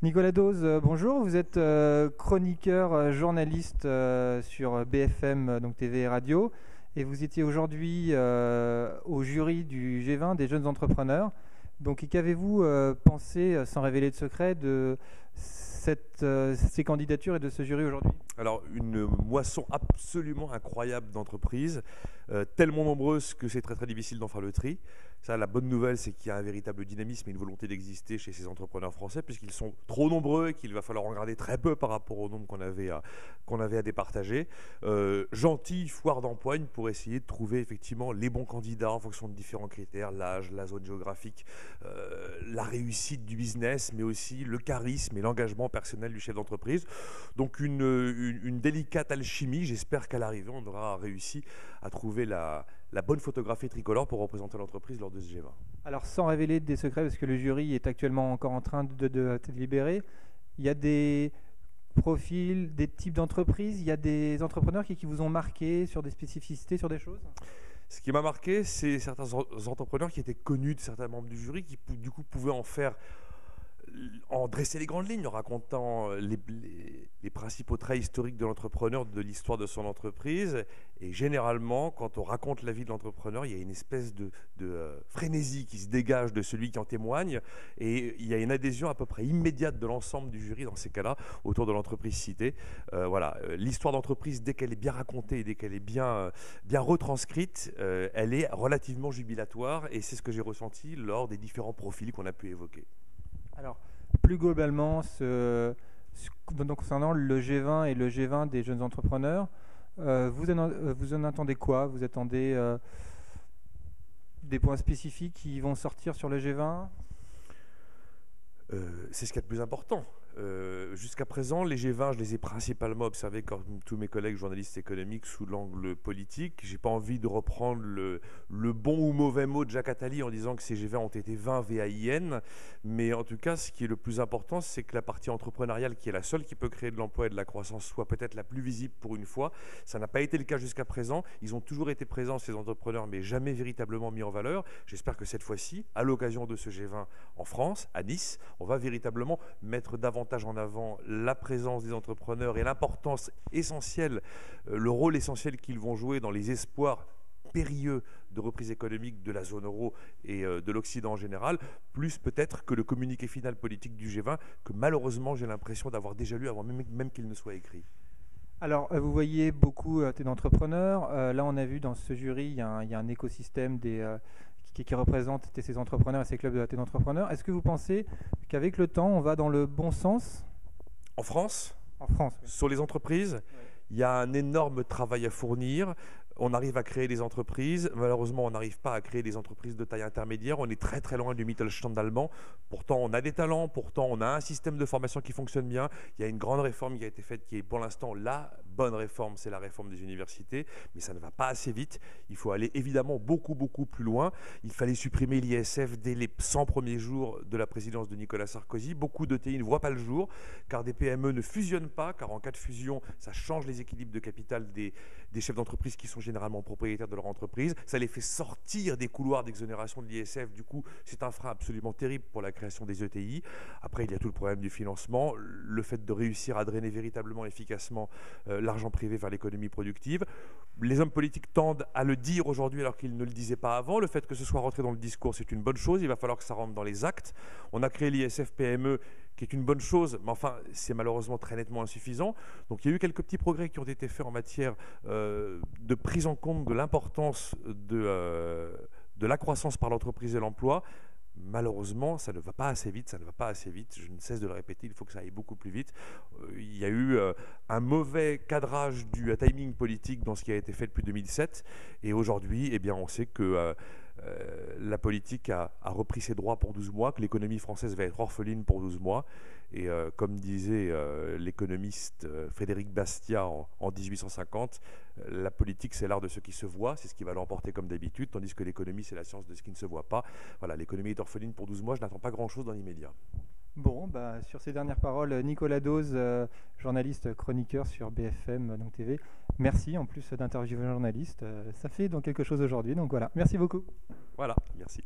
Nicolas Dose, bonjour. Vous êtes chroniqueur, journaliste sur BFM, donc TV et radio, et vous étiez aujourd'hui au jury du G20 des jeunes entrepreneurs. Donc, qu'avez-vous pensé, sans révéler de secret, de ces candidatures et de ce jury aujourd'hui? Alors, une moisson absolument incroyable d'entreprises, tellement nombreuses que c'est très très difficile d'en faire le tri. Ça, la bonne nouvelle, c'est qu'il y a un véritable dynamisme et une volonté d'exister chez ces entrepreneurs français, puisqu'ils sont trop nombreux et qu'il va falloir en garder très peu par rapport au nombre qu'on avait à départager. Gentille foire d'empoigne pour essayer de trouver effectivement les bons candidats en fonction de différents critères, l'âge, la zone géographique, la réussite du business, mais aussi le charisme et l'engagement personnel du chef d'entreprise. Donc une délicate alchimie. J'espère qu'à l'arrivée, on aura réussi à trouver la bonne photographie tricolore pour représenter l'entreprise lors de ce G20. Alors, sans révéler des secrets, parce que le jury est actuellement encore en train de délibérer, il y a des profils, des types d'entreprises, il y a des entrepreneurs qui vous ont marqué sur des spécificités, sur des choses? Ce qui m'a marqué, c'est certains entrepreneurs qui étaient connus de certains membres du jury, qui du coup pouvaient en dresser les grandes lignes, en racontant les principaux traits historiques de l'entrepreneur, de l'histoire de son entreprise. Et généralement, quand on raconte la vie de l'entrepreneur, il y a une espèce de frénésie qui se dégage de celui qui en témoigne. Et il y a une adhésion à peu près immédiate de l'ensemble du jury dans ces cas-là autour de l'entreprise citée. Voilà, l'histoire d'entreprise, dès qu'elle est bien racontée et dès qu'elle est bien retranscrite, elle est relativement jubilatoire. Et c'est ce que j'ai ressenti lors des différents profils qu'on a pu évoquer. Alors, plus globalement, donc concernant le G20 et le G20 des jeunes entrepreneurs, vous en attendez quoi? Vous attendez des points spécifiques qui vont sortir sur le G20? C'est ce qui est le plus important. Jusqu'à présent, les G20, je les ai principalement observés comme tous mes collègues journalistes économiques sous l'angle politique. J'ai pas envie de reprendre le bon ou mauvais mot de Jacques Attali en disant que ces G20 ont été 20 VAIN, mais en tout cas, ce qui est le plus important, c'est que la partie entrepreneuriale, qui est la seule qui peut créer de l'emploi et de la croissance, soit peut-être la plus visible pour une fois. Ça n'a pas été le cas jusqu'à présent. Ils ont toujours été présents, ces entrepreneurs, mais jamais véritablement mis en valeur. J'espère que cette fois-ci, à l'occasion de ce G20 en France, à Nice, on va véritablement mettre davantage en avant la présence des entrepreneurs et l'importance essentielle, le rôle essentiel qu'ils vont jouer dans les espoirs périlleux de reprise économique de la zone euro et de l'Occident en général, plus peut-être que le communiqué final politique du G20, que malheureusement j'ai l'impression d'avoir déjà lu avant même qu'il ne soit écrit. Alors, vous voyez beaucoup d'entrepreneurs. Là, on a vu dans ce jury, il y a un écosystème qui représente ces entrepreneurs et ces clubs d'entrepreneurs. Est-ce que vous pensez qu'avec le temps, on va dans le bon sens? En France, oui. Sur les entreprises, il y a un énorme travail à fournir. On arrive à créer des entreprises. Malheureusement, on n'arrive pas à créer des entreprises de taille intermédiaire. On est très très loin du Mittelstand allemand. Pourtant, on a des talents. Pourtant, on a un système de formation qui fonctionne bien. Il y a une grande réforme qui a été faite, qui est pour l'instant la bonne réforme, c'est la réforme des universités. Mais ça ne va pas assez vite. Il faut aller évidemment beaucoup plus loin. Il fallait supprimer l'ISF dès les 100 premiers jours de la présidence de Nicolas Sarkozy. Beaucoup d'ETI ne voient pas le jour, car des PME ne fusionnent pas, car en cas de fusion, ça change les équilibres de capital des chefs d'entreprise qui sont généralement propriétaires de leur entreprise. Ça les fait sortir des couloirs d'exonération de l'ISF. Du coup, c'est un frein absolument terrible pour la création des ETI. Après, il y a tout le problème du financement, le fait de réussir à drainer véritablement efficacement l'argent privé vers l'économie productive. Les hommes politiques tendent à le dire aujourd'hui alors qu'ils ne le disaient pas avant. Le fait que ce soit rentré dans le discours, c'est une bonne chose. Il va falloir que ça rentre dans les actes. On a créé l'ISF PME, qui est une bonne chose, mais enfin, c'est malheureusement très nettement insuffisant. Donc il y a eu quelques petits progrès qui ont été faits en matière de prise en compte de l'importance de la croissance par l'entreprise et l'emploi. Malheureusement, ça ne va pas assez vite, je ne cesse de le répéter, il faut que ça aille beaucoup plus vite. Il y a eu un mauvais cadrage du timing politique dans ce qui a été fait depuis 2007, et aujourd'hui, eh bien, on sait que la politique a repris ses droits pour 12 mois, que l'économie française va être orpheline pour 12 mois, et comme disait l'économiste Frédéric Bastiat en 1850, la politique c'est l'art de ce qui se voit, c'est ce qui va l'emporter comme d'habitude, tandis que l'économie c'est la science de ce qui ne se voit pas. Voilà, l'économie est orpheline pour 12 mois, je n'attends pas grand-chose dans l'immédiat. Bon, sur ces dernières paroles, Nicolas Dose, journaliste chroniqueur sur BFM donc TV, merci en plus d'interviewer un journaliste, ça fait donc quelque chose aujourd'hui, donc voilà, merci beaucoup. Voilà, merci.